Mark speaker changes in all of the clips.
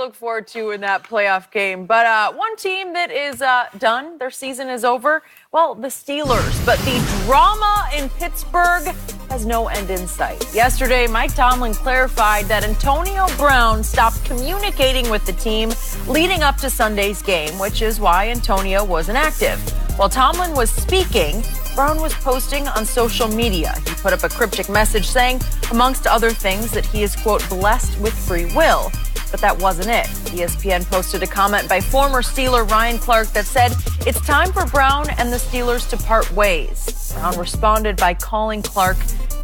Speaker 1: look forward to in that playoff game. But one team that is done, their season is over, well, the Steelers. But the drama in Pittsburgh has no end in sight. Yesterday, Mike Tomlin clarified that Antonio Brown stopped communicating with the team leading up to Sunday's game, which is why Antonio was inactive. While Tomlin was speaking, Brown was posting on social media. He put up a cryptic message saying, amongst other things, that he is, quote, blessed with free will. But that wasn't it. ESPN posted a comment by former Steeler Ryan Clark that said, it's time for Brown and the Steelers to part ways. Brown responded by calling Clark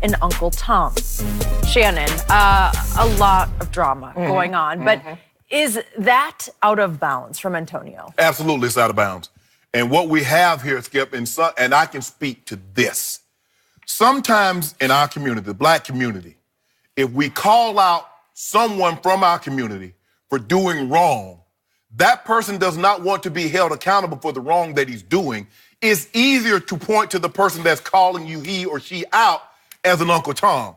Speaker 1: an Uncle Tom. Shannon, a lot of drama going on, but is that out of bounds from Antonio?
Speaker 2: Absolutely, it's out of bounds. And what we have here, Skip, and I can speak to this. Sometimes in our community, the black community, if we call out someone from our community for doing wrong, that person does not want to be held accountable for the wrong that he's doing. It's easier to point to the person that's calling you he or she out as an Uncle Tom.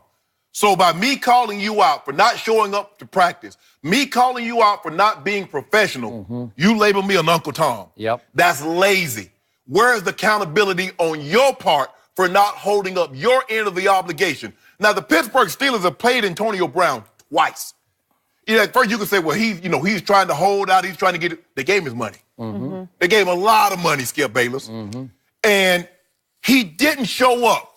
Speaker 2: So by me calling you out for not showing up to practice, me calling you out for not being professional, you label me an Uncle Tom.
Speaker 3: Yep.
Speaker 2: That's lazy. Where's the accountability on your part for not holding up your end of the obligation? Now, the Pittsburgh Steelers have played Antonio Brown twice. At first you could say, well, he's trying to hold out, he's trying to get it. They gave him his money. They gave him a lot of money, Skip Bayless. And he didn't show up.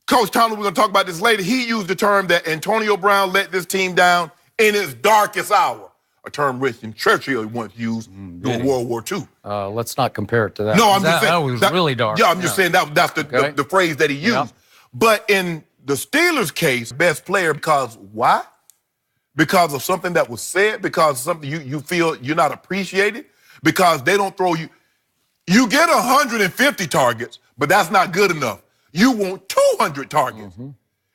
Speaker 2: Coach Tomlin, we're going to talk about this later, he used the term that Antonio Brown let this team down in its darkest hour, a term Winston Churchill once used during World War II.
Speaker 3: Let's not compare it to that.
Speaker 2: No, I'm just saying.
Speaker 3: That was really dark.
Speaker 2: Yeah, I'm just saying that's the phrase that he used.
Speaker 3: Yep.
Speaker 2: But in the Steelers' case, best player because why? Because of something that was said, because of something you feel you're not appreciated, because they don't throw you. You get 150 targets, but that's not good enough. You want 200 targets.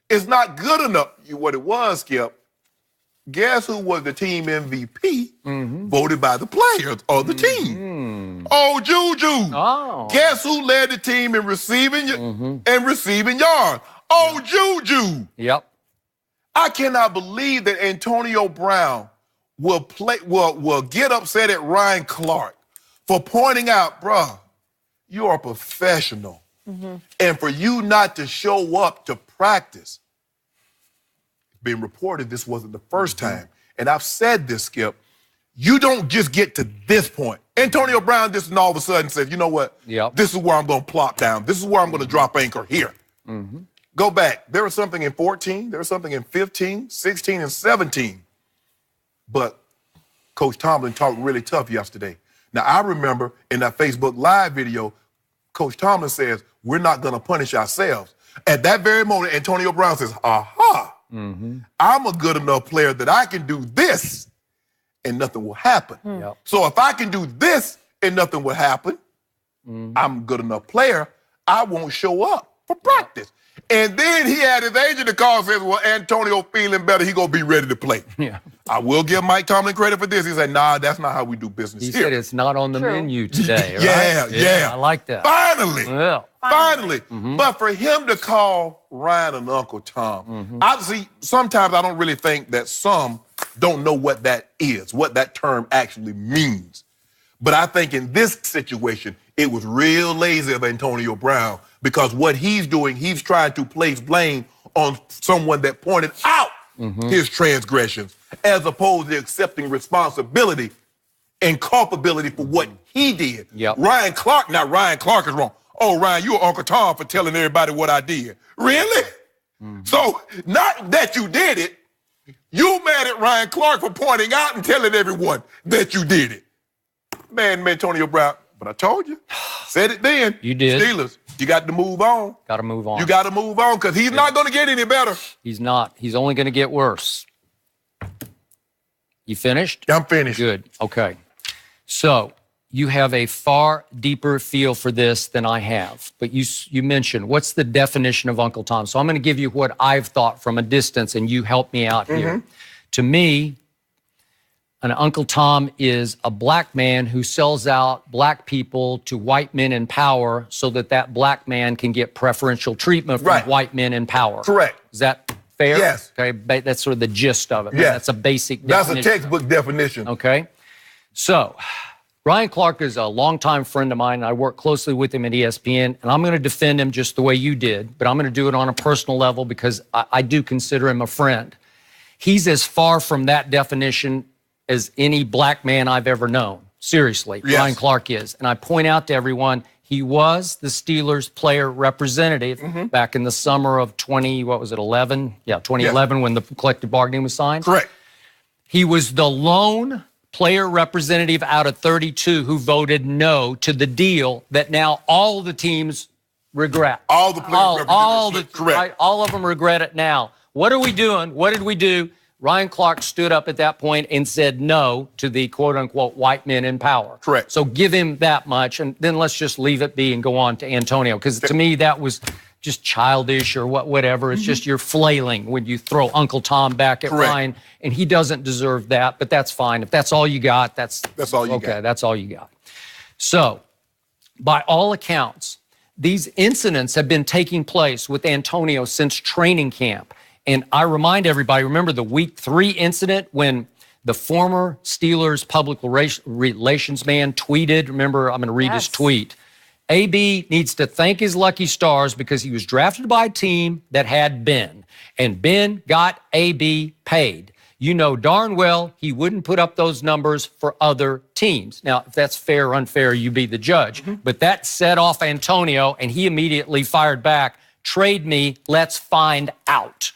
Speaker 2: It's not good enough. What it was, Skip, guess who was the team MVP voted by the players of the team? Oh, Juju.
Speaker 3: Oh.
Speaker 2: Guess who led the team in receiving and receiving yards? Oh, Juju.
Speaker 3: Yep.
Speaker 2: I cannot believe that Antonio Brown will get upset at Ryan Clark for pointing out, bruh, you're a professional. And for you not to show up to practice, it's been reported this wasn't the first time. And I've said this, Skip, you don't just get to this point. Antonio Brown just all of a sudden says, you know what? This is where I'm going to plop down. This is where I'm going to drop anchor here. Go back. There was something in 14. There was something in 15, 16, and 17. But Coach Tomlin talked really tough yesterday. Now, I remember in that Facebook Live video, Coach Tomlin says, we're not going to punish ourselves. At that very moment, Antonio Brown says, aha, I'm a good enough player that I can do this and nothing will happen. So if I can do this and nothing will happen, I'm a good enough player, I won't show up for practice. And then he had his agent to call and says, well, Antonio feeling better, he going to be ready to play. I will give Mike Tomlin credit for this. He said, nah, that's not how we do business
Speaker 3: He
Speaker 2: here.
Speaker 3: said it's not on the menu today, right?
Speaker 2: Yeah.
Speaker 3: I like that.
Speaker 2: Finally. But for him to call Ryan an Uncle Tom, sometimes I don't really think that some don't know what that is, what that term actually means. But I think in this situation, it was real lazy of Antonio Brown because what he's doing, he's trying to place blame on someone that pointed out his transgressions as opposed to accepting responsibility and culpability for what he did. Ryan Clark is wrong. Oh, Ryan, you're Uncle Tom for telling everybody what I did. Really? So, not that you did it, you mad at Ryan Clark for pointing out and telling everyone that you did it. Man, Antonio Brown, but I told you. Said it then.
Speaker 3: You did.
Speaker 2: Steelers, you got to move on.
Speaker 3: Got to move on.
Speaker 2: You got to move on because he's not going to get any better.
Speaker 3: He's not. He's only going to get worse. You finished?
Speaker 2: I'm finished.
Speaker 3: Good. Okay. So you have a far deeper feel for this than I have. But you mentioned, what's the definition of Uncle Tom? So I'm going to give you what I've thought from a distance, and you help me out here. To me, an Uncle Tom is a black man who sells out black people to white men in power so that black man can get preferential treatment from white men in power.
Speaker 2: Correct.
Speaker 3: Is that Fair?
Speaker 2: Yes.
Speaker 3: Okay, that's sort of the gist of it.
Speaker 2: Yes.
Speaker 3: That's a basic
Speaker 2: That's
Speaker 3: definition.
Speaker 2: a textbook definition.
Speaker 3: Okay. So, Ryan Clark is a longtime friend of mine. I work closely with him at ESPN, and I'm going to defend him just the way you did, but I'm going to do it on a personal level because I do consider him a friend. He's as far from that definition as any black man I've ever known. Seriously,
Speaker 2: Yes.
Speaker 3: Ryan Clark is. And I point out to everyone, he was the Steelers player representative back in the summer of 2011? Yeah, 2011 when the collective bargaining was signed.
Speaker 2: Correct.
Speaker 3: He was the lone player representative out of 32 who voted no to the deal that now all the teams regret.
Speaker 2: All the player representatives, correct.
Speaker 3: Right, all of them regret it now. What are we doing? What did we do? Ryan Clark stood up at that point and said no to the quote-unquote white men in power.
Speaker 2: Correct.
Speaker 3: So give him that much, and then let's just leave it be and go on to Antonio, because to me that was just childish or whatever. It's just you're flailing when you throw Uncle Tom back at
Speaker 2: Correct.
Speaker 3: Ryan, and he doesn't deserve that, but that's fine. If that's all you got,
Speaker 2: That's all you got.
Speaker 3: Okay, that's all you got. So, by all accounts, these incidents have been taking place with Antonio since training camp. And I remind everybody, remember the week 3 incident when the former Steelers public relations man tweeted, remember, I'm going to read his tweet. AB needs to thank his lucky stars because he was drafted by a team that had Ben, and Ben got AB paid. You know darn well he wouldn't put up those numbers for other teams. Now, if that's fair or unfair, you be the judge. But that set off Antonio, and he immediately fired back, trade me, let's find out.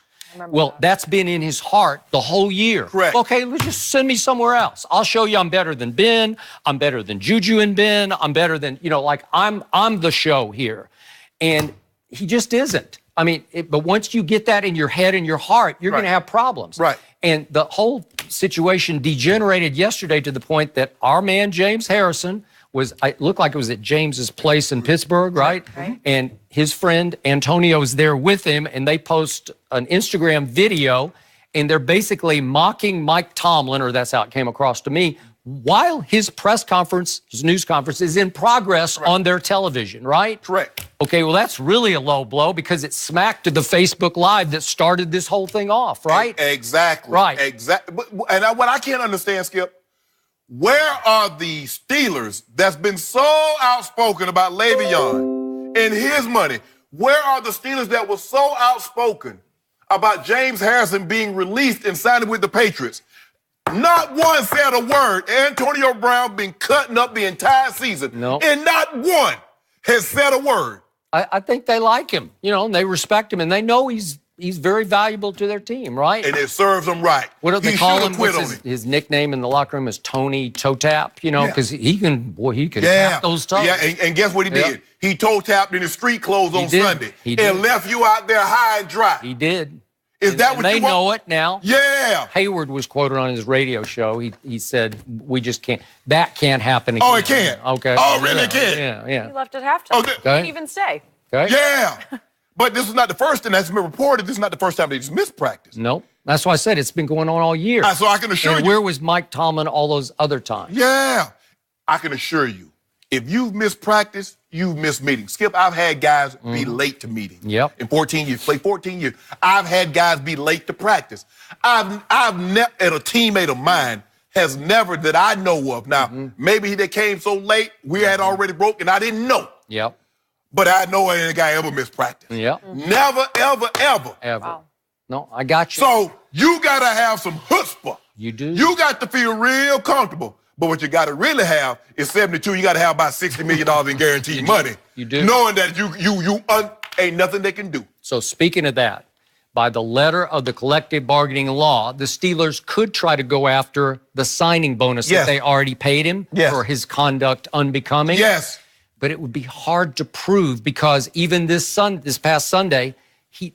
Speaker 3: Well, that's been in his heart the whole year.
Speaker 2: Correct.
Speaker 3: Okay, let's just send me somewhere else. I'll show you I'm better than Ben. I'm better than Juju and Ben. I'm better than, like I'm the show here. And he just isn't. I mean, but once you get that in your head and your heart, you're going to have problems.
Speaker 2: Right.
Speaker 3: And the whole situation degenerated yesterday to the point that our man, James Harrison, it looked like it was at James's place in Pittsburgh, right? And his friend Antonio is there with him, and they post an Instagram video, and they're basically mocking Mike Tomlin, or that's how it came across to me, while his press conference, his news conference, is in progress on their television, right?
Speaker 2: Correct.
Speaker 3: Okay, well, that's really a low blow because it smacked to the Facebook Live that started this whole thing off, right?
Speaker 2: Exactly.
Speaker 3: Right.
Speaker 2: Exactly. And what I can't understand, Skip, where are the Steelers that's been so outspoken about Le'Veon and his money? Where are the Steelers that were so outspoken about James Harrison being released and signing with the Patriots? Not one said a word. Antonio Brown been cutting up the entire season.
Speaker 3: No.
Speaker 2: And not one has said a word.
Speaker 3: I think they like him, and they respect him, and they know he's very valuable to their team, right?
Speaker 2: And it serves them right.
Speaker 3: What do they
Speaker 2: He
Speaker 3: call
Speaker 2: should've
Speaker 3: him?
Speaker 2: quit
Speaker 3: What's
Speaker 2: on it.
Speaker 3: his nickname in the locker room is Tony Toe Tap, because he can tap those toes.
Speaker 2: Yeah, and guess what he did? He toe tapped in his street clothes on
Speaker 3: did.
Speaker 2: Sunday
Speaker 3: He did.
Speaker 2: and left you out there high and dry.
Speaker 3: He did.
Speaker 2: Is that
Speaker 3: And
Speaker 2: what
Speaker 3: they
Speaker 2: you want?
Speaker 3: know it now.
Speaker 2: Yeah.
Speaker 3: Hayward was quoted on his radio show. He said, we just can't, that can't happen again.
Speaker 2: Oh, it can't?
Speaker 3: Okay.
Speaker 2: Oh, really, it can't?
Speaker 1: He
Speaker 3: Yeah.
Speaker 1: left at halftime.
Speaker 2: Okay.
Speaker 1: He didn't even stay.
Speaker 3: Okay.
Speaker 2: Yeah. But this is not the first thing that's been reported. This is not the first time they just missed practice.
Speaker 3: Nope. That's why I said it's been going on all year.
Speaker 2: So I can assure
Speaker 3: And
Speaker 2: you.
Speaker 3: where was Mike Tomlin all those other times?
Speaker 2: Yeah. I can assure you, if you've missed practice, you've missed meetings. Skip, I've had guys be late to meetings.
Speaker 3: Yep.
Speaker 2: In 14 years, play 14 years. I've had guys be late to practice. I've never, and a teammate of mine has never, that I know of. Now, maybe they came so late, we had already broken, I didn't know.
Speaker 3: Yep.
Speaker 2: But I know any guy ever missed practice.
Speaker 3: Yep.
Speaker 2: Never, ever, ever.
Speaker 3: Ever.
Speaker 1: Wow.
Speaker 3: No, I got you.
Speaker 2: So you got to have some chutzpah.
Speaker 3: You do.
Speaker 2: You got to feel real comfortable. But what you got to really have is 72. You got to have about $60 million in guaranteed money.
Speaker 3: You do.
Speaker 2: Knowing that ain't nothing they can do.
Speaker 3: So speaking of that, by the letter of the collective bargaining law, the Steelers could try to go after the signing bonus
Speaker 2: Yes.
Speaker 3: that they already paid him
Speaker 2: Yes.
Speaker 3: for his conduct unbecoming.
Speaker 2: Yes.
Speaker 3: But it would be hard to prove because even this past Sunday,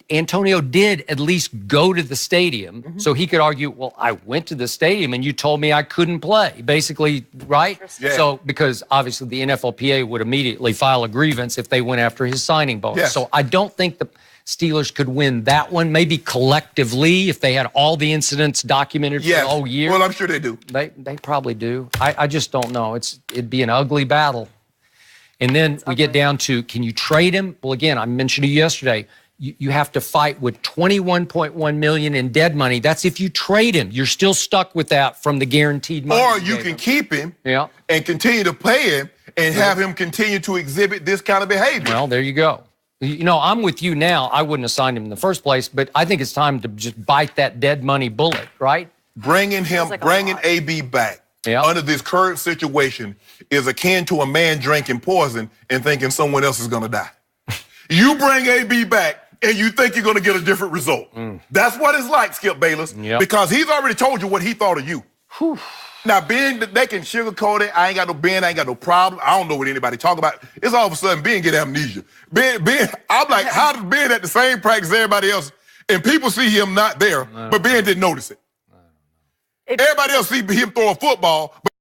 Speaker 3: Antonio did at least go to the stadium. So he could argue, well, I went to the stadium and you told me I couldn't play, basically, right?
Speaker 2: Yeah.
Speaker 3: So because obviously the NFLPA would immediately file a grievance if they went after his signing bonus.
Speaker 2: Yes.
Speaker 3: So I don't think the Steelers could win that one, maybe collectively if they had all the incidents documented for the whole year.
Speaker 2: Well, I'm sure they do.
Speaker 3: They probably do. I just don't know. It'd be an ugly battle. And then we get down to, can you trade him? Well, again, I mentioned to you yesterday, you have to fight with $21.1 million in dead money. That's if you trade him. You're still stuck with that from the guaranteed money.
Speaker 2: Or you can keep him and continue to pay him and have him continue to exhibit this kind of behavior.
Speaker 3: Well, there you go. You know, I'm with you now. I wouldn't have signed him in the first place, but I think it's time to just bite that dead money bullet, right?
Speaker 2: Bringing AB back under this current situation is akin to a man drinking poison and thinking someone else is going to die. You bring AB back and you think you're going to get a different result. That's what it's like, Skip Bayless, because he's already told you what he thought of you. Now, Ben, they can sugarcoat it. I ain't got no problem. I don't know what anybody talk about. It's all of a sudden Ben get amnesia. Ben, I'm like, how does Ben at the same practice as everybody else, and people see him not there, but Ben didn't notice it. Everybody else see him throw a football, but